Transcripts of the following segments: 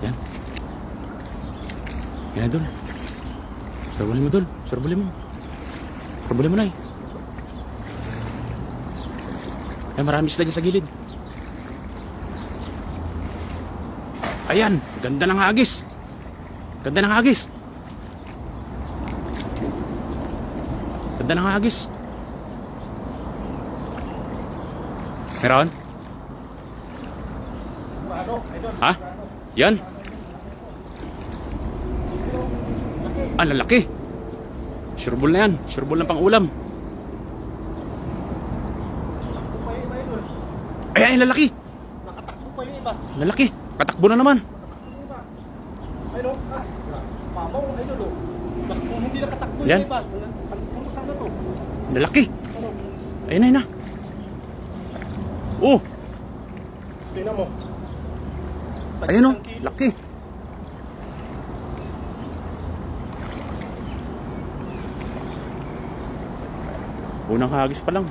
Yan. Yan, Idol. Surbulin mo, Idol. Surbulin mo. Surbulin mo na eh. Ay, marami isda dyan sa gilid. Ayan, ganda ng hagis. Ganda ng hagis. Ganda ng hagis. Meron? Ha? Yan? Ang lalaki. Sureball na yan. Sureball na pang ulam. Ayan, lalaki. Nakatakbo pa yung iba. Lalaki. Katakbo na naman. Ayun, mamaw, ayun, oh. Kung hindi nakatakbo Yan. yung iba, puro sana to. Lalaki. Ano? Ayun na, ayun na. Oh, Tingnan mo. ayun oh. Tag-isang kilo. Laki. Unang hagis pa lang.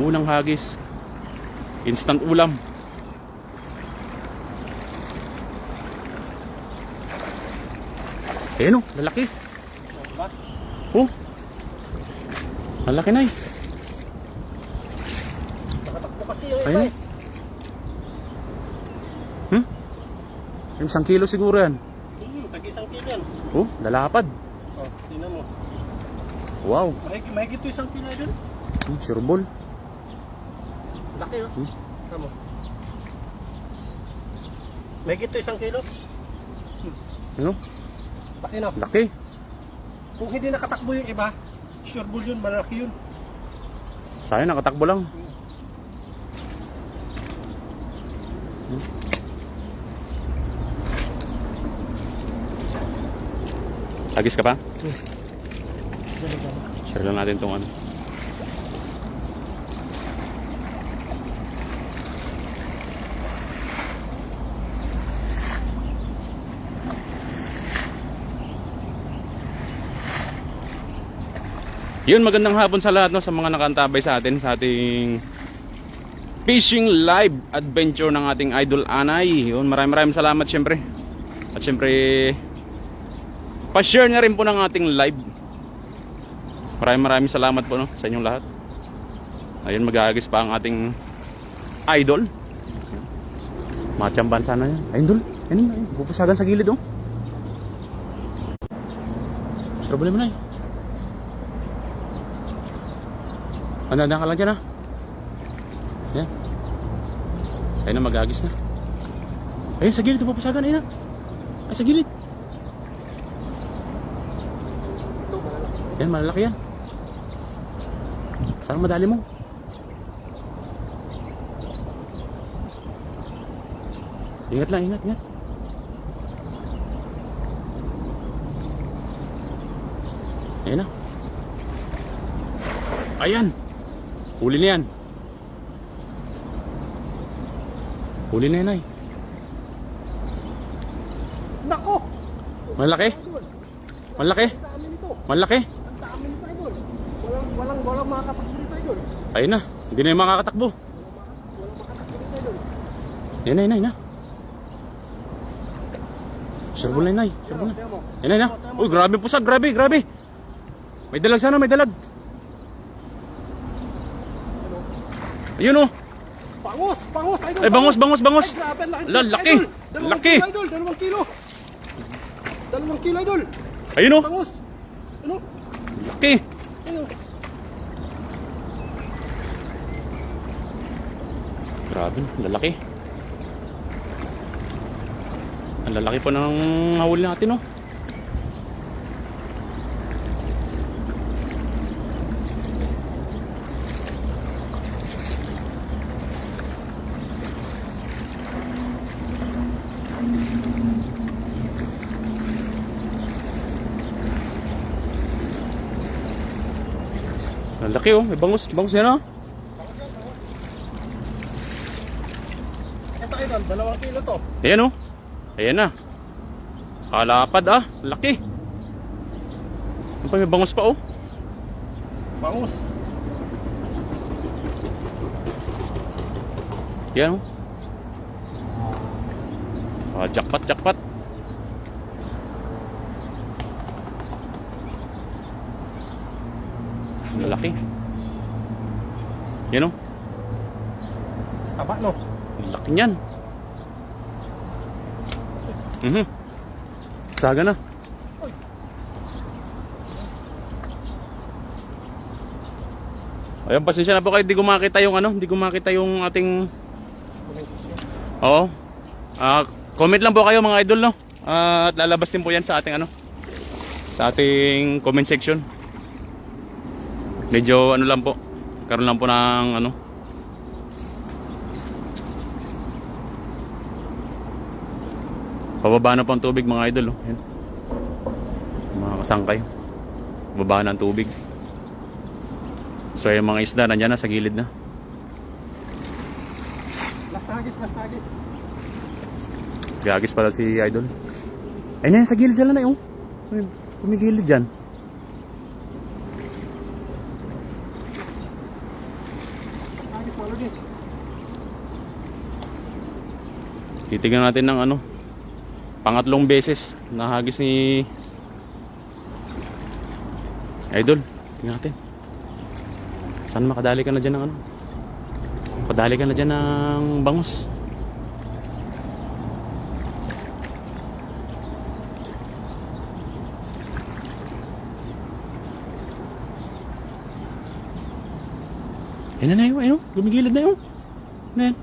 Unang hagis. Instant ulam. Ayun oh, lalaki. Diba? Oh. Ang laki na eh. Nakatakbo kasi yung iba. Ayun oh. Yung 1 kilo siguro yan. Tag-isang kilo yan. Oh, lalapad. Oh, tingnan mo. Wow. Mahigit to 1 kilo dun. Sureball. Laki oh. Tingnan mo. Mahigit to 1 kilo. Ano? Laki na. Laki. Kung hindi nakatakbo yung iba, sure bull yun, malaki yun. Sayang, nakatakbo lang. Hagis ka pa? Share lang natin itong ano. Yun, magandang hapon sa lahat, no, sa mga nakantabay sa atin sa ating fishing live adventure ng ating Idol Anay. Yun, maraming salamat syempre. At syempre pa-share na rin po ng ating live. Maraming salamat po, no, sa inyong lahat. Ayun, maghahagis pa ang ating idol. Machamban sana yan. Ayun, Dol. Ayun, pupusagan sa gilid, oh. Sureball mo na eh. Andahan ka lang dyan, ha? Yan. Ayun na, maghagis na. Ayun, sa gilid, pupusagan. Ayun na. Ay, sa gilid. Yan, malalaki yan. Saan madali mo? Ingat lang, ingat. Ayan na. Ayan. Huli na yan. Huli na yan, ay. Nako! Malaki? Malaki? Ang dami nito. Malaki? Ang dami nito, idol. Walang makakatakbo nito, idol. Ayun na. Hindi na yung makakatakbo. Walang makatakbo nito, idol. Yan na. Sureball na yun, ay. Sureball na. Tingnan mo. Yan na. Uy, grabe pusag. Grabe. May dalag sana, may dalag. Ayun oh. Bangus, idol. Ay, bangus. Ay, grabe, Laki. Laki. Idol, 2 kilo. 2 kilo, idol. Ayun oh. Bangus. Ano? Laki. Ayun. Grabe, lalaki. Ang lalaki pa ng hawul natin, oh. Ang laki, oh. May bangus yan, oh. Ito, idol, 2 kilo to. Ayan, oh. Ayan na. Kalapad, ah. Laki. Ano pa, may bangus pa, oh. Bangus. Yan oh. Jackpot, jackpot. Ang laki. Yan oh. Taba, no? Ang laki niyan. Saga na. Ayun, pasensya na po kayo, di ko makita yung ano, di ko makita yung ating... Oo. Comment lang po kayo mga idol, no? At lalabas din po yan sa ating ano, sa ating comment section. Medyo ano lang po, karoon lang po ng ano. Pababa na po ang tubig mga idol, no? Yan. Mga kasangkay. Pababa na ang tubig. So yung mga isda nandiyan na sa gilid na. Last hagis, last hagis. Gagis pala si idol. Ay na sa gilid dyan na yung. Kumigilid dyan. Last hagis, wala din. Titignan natin ng ano, pangatlong beses na hagis ni idol. Tingnan natin. Saan makadali ka na dyan ng ano? Makadali ka na dyan ng bangus. Ayun na yun, ayun. Gumigilid na yun. Ano yan?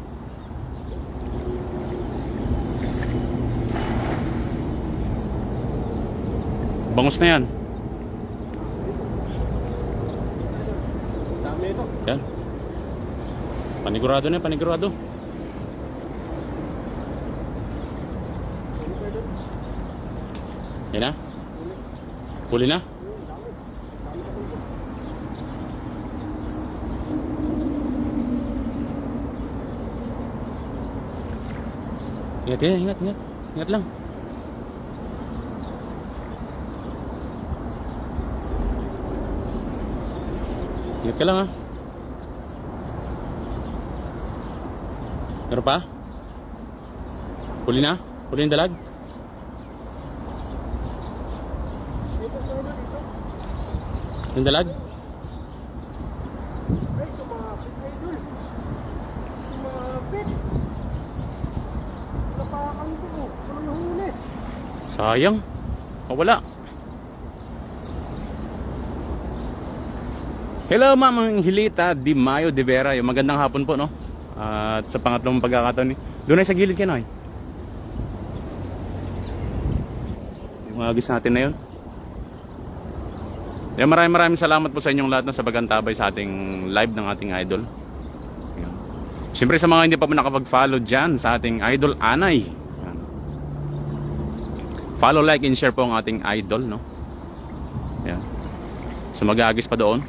Bangus na yan. Dami ito. Yan. Panigurado na yan, panigurado. Yan na. Huli na. Ingat, ingat, ingat. Ingat lang. Ingat ka lang ha. Meron pa? Huli na? Huli yung dalag? Yung dalag? Ay, sumapit, idol. Sumapit. Napakan ko. Ano yung huli? Sayang. Wala. Hello Ma'am Hilita Di Mayo de Vera. Yung magandang hapon po, no? At sa pangatlong pagkakataon, doon ay sa gilid ka na, yung agis natin na yun. Kaya maraming salamat po sa inyong lahat na sa pagantabay sa ating live ng ating idol. Ayan. Siyempre sa mga hindi pa po nakapag-follow dyan sa ating idol Anay. Ayan. Follow, like, and share po ang ating idol, no? Ayan. So mag-aagis pa doon.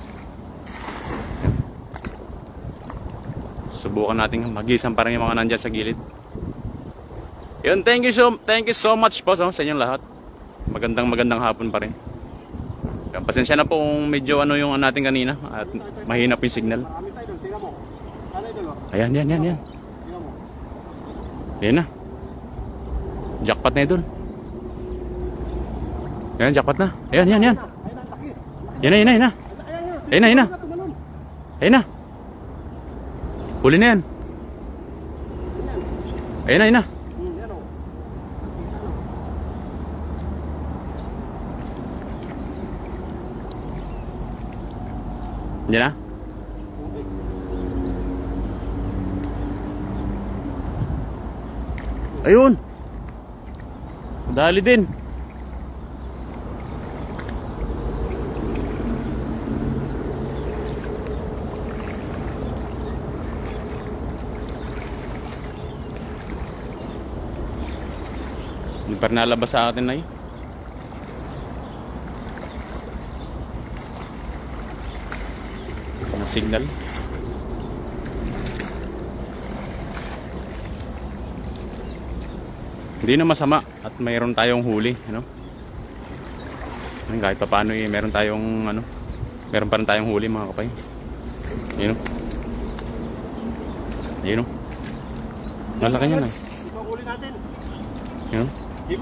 Subukan natin magisan pa rin yung mga nandyan sa gilid. Yun, thank you so much po sa inyong lahat. Magandang hapon pa rin. Yan, pasensya na po kung medyo ano yung natin kanina at mahina po yung signal. Marami tayo doon. Tingnan mo. Ano idol? Ayan. Tingnan mo. Ayan na. Jackpot na idol. Ayan, jackpot na. Ayan. Ayun na, laki. Ayan na. Ayun na. Tumalon. Ayun na. Huli na yan. Ayun na. Yan o. Yan na. Ayun. Dali din. Hindi pa rin nalabas sa atin na yun. Ang signal. Hindi na masama at mayroon tayong huli, ano? Kahit pa paano meron tayong ano, meron pa rin tayong huli mga kapay. Ayun. Ayun. Malaki niyan, ah. Ito ang huli natin. Yun. 5.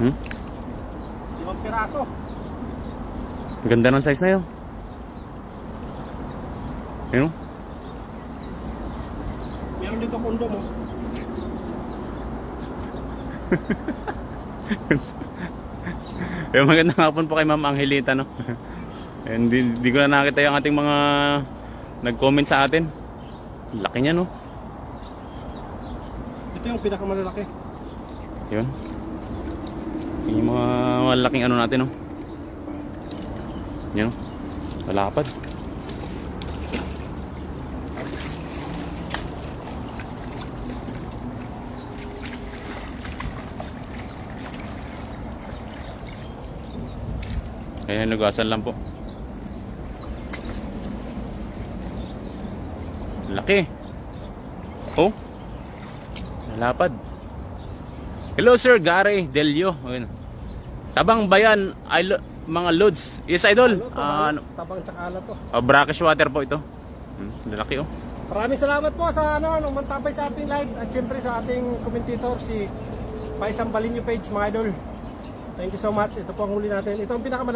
Hmm? 5 piraso. Ganda ng size na yun. Yun. Meron dito kondom, oh. Magandang hapon po kay Ma'am Angelita, no? Hindi ko na nakita yung ating mga nag-comment sa atin. Laki niya, no? Ito yung pinakamalalaki. Yun. Yung mga malaking ano natin, no? Yun, no? Malapad. Kaya lugasan lang po. Laki. Oh. Nalapad. Hello Sir Gary Delio. Ayun. Tabang Bayan mga loads. Yes idol. Tabang tsaka ala to. Brackish water po ito. Laki oh. Maraming salamat po sa nung mantabay sa ating live at siyempre sa ating commentator si Paisang Balinyo page mga idol. Thank you so much. Ito po ang huli natin. Ito ang pinakamalaki.